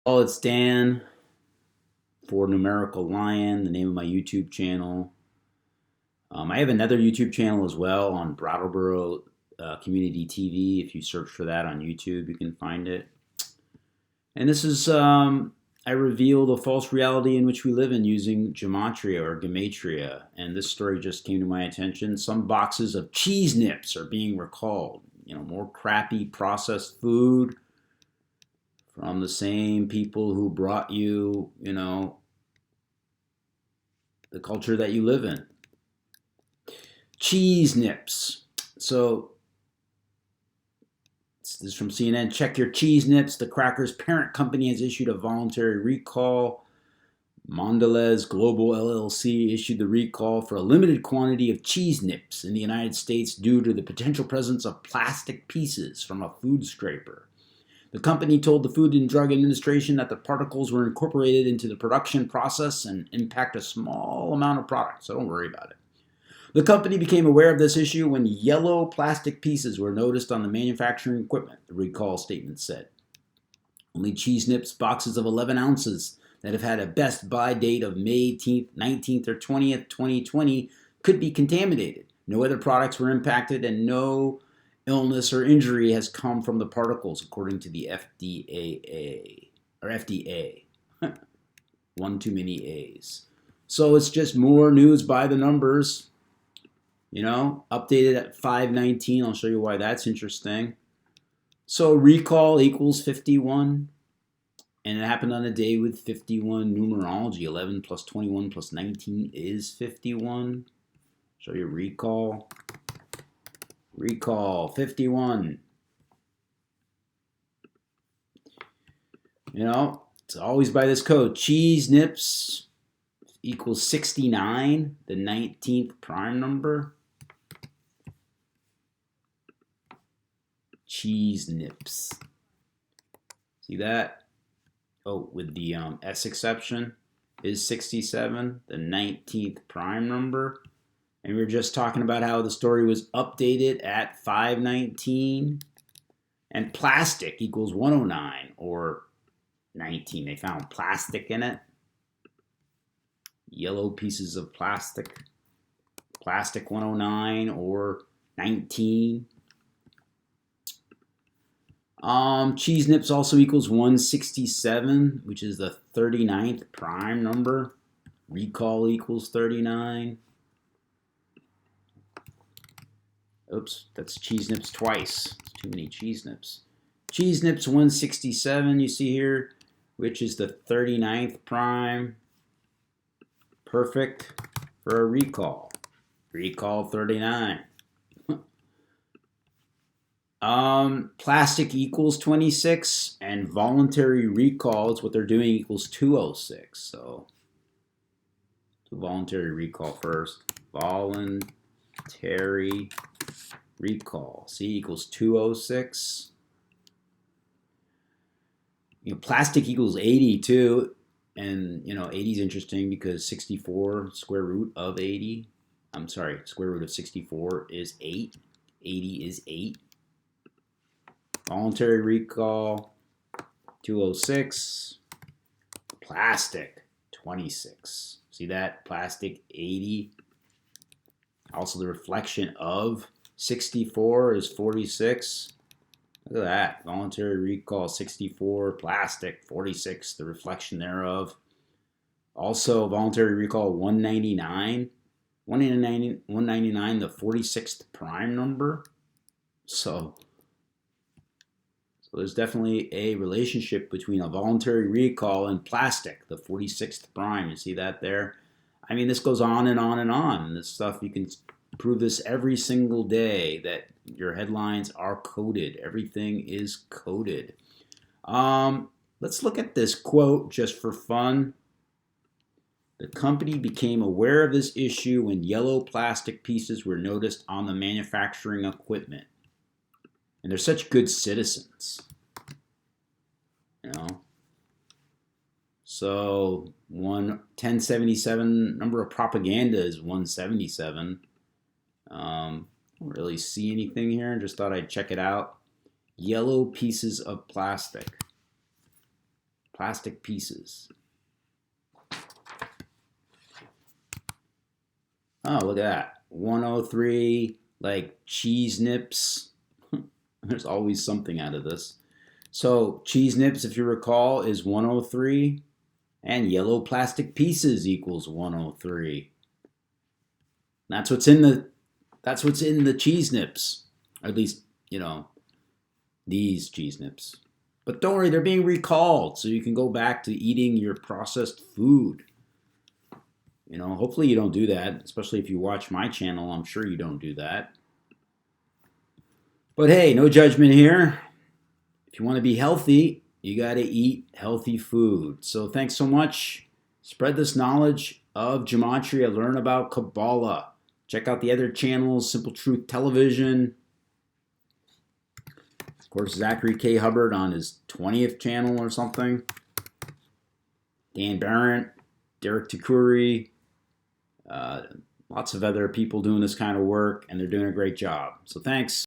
Oh, it's Dan for Numerical Lion, the name of my YouTube channel. I have another YouTube channel as well on Brattleboro Community TV. If you search for that on YouTube, you can find it. And this is, I reveal the false reality in which we live in using gematria or gematria. And this story just came to my attention. Some boxes of cheese nips are being recalled. More crappy processed food from the same people who brought you, the culture that you live in. Cheese nips. So this is from CNN. Check your cheese nips. The Crackers parent company has issued a voluntary recall. Mondelez Global LLC issued the recall for a limited quantity of cheese nips in the United States due to the potential presence of plastic pieces from a food scraper. The company told the Food and Drug Administration that the particles were incorporated into the production process and impact a small amount of product, so don't worry about it. The company became aware of this issue when yellow plastic pieces were noticed on the manufacturing equipment, the recall statement said. Only cheese nips boxes of 11 ounces that have had a best buy date of May 18th, 19th, or 20th, 2020 could be contaminated. No other products were impacted and no illness or injury has come from the particles, according to the FDA. One too many A's. So it's just more news by the numbers. Updated at 519. I'll show you why that's interesting. So recall equals 51. And it happened on a day with 51 numerology. 11 plus 21 plus 19 is 51. Show you recall. Recall 51. It's always by this code. Cheese nips equals 69, the 19th prime number. Cheese nips. See that? Oh, with the S exception is 67, the 19th prime number. And we were just talking about how the story was updated at 519. And plastic equals 109 or 19. They found plastic in it. Yellow pieces of plastic. Plastic 109 or 19. Cheese nips also equals 167, which is the 39th prime number. Recall equals 39. Oops, that's cheese nips twice. Too many cheese nips. Cheese nips 167, you see here, which is the 39th prime. Perfect for a recall. Recall 39. Plastic equals 26, and voluntary recall is what they're doing equals 206. So voluntary recall first. Voluntary recall. C equals 206. Plastic equals 82. And, 80 is interesting because 64 square root of 80. Square root of 64 is 8. 80 is 8. Voluntary recall, 206. Plastic, 26. See that? Plastic, 80. Also, the reflection of 64 is 46. Look at that. Voluntary recall, 64. Plastic, 46. The reflection thereof. Also, voluntary recall, 199. 199, the 46th prime number. So there's definitely a relationship between a voluntary recall and plastic, the 46th prime. You see that there? I mean, this goes on and on and on. This stuff, you can prove this every single day that your headlines are coded. Everything is coded. Let's look at this quote just for fun. The company became aware of this issue when yellow plastic pieces were noticed on the manufacturing equipment. And they're such good citizens. So 1077, number of propaganda is 177. Don't really see anything here. Just thought I'd check it out. Yellow pieces of plastic. plastic pieces. Oh, look at that. 103, like cheese nips. There's always something out of this. So cheese nips, if you recall, is 103, and yellow plastic pieces equals 103. That's what's in the cheese nips. Or at least, these cheese nips. But don't worry, they're being recalled, so you can go back to eating your processed food. Hopefully you don't do that, especially if you watch my channel. I'm sure you don't do that. But hey, no judgment here. If you want to be healthy, you got to eat healthy food. So thanks so much. Spread this knowledge of gematria. Learn about Kabbalah. Check out the other channels, Simple Truth Television. Of course, Zachary K. Hubbard on his 20th channel or something. Dan Barrett, Derek Takuri. Lots of other people doing this kind of work, and they're doing a great job. So thanks.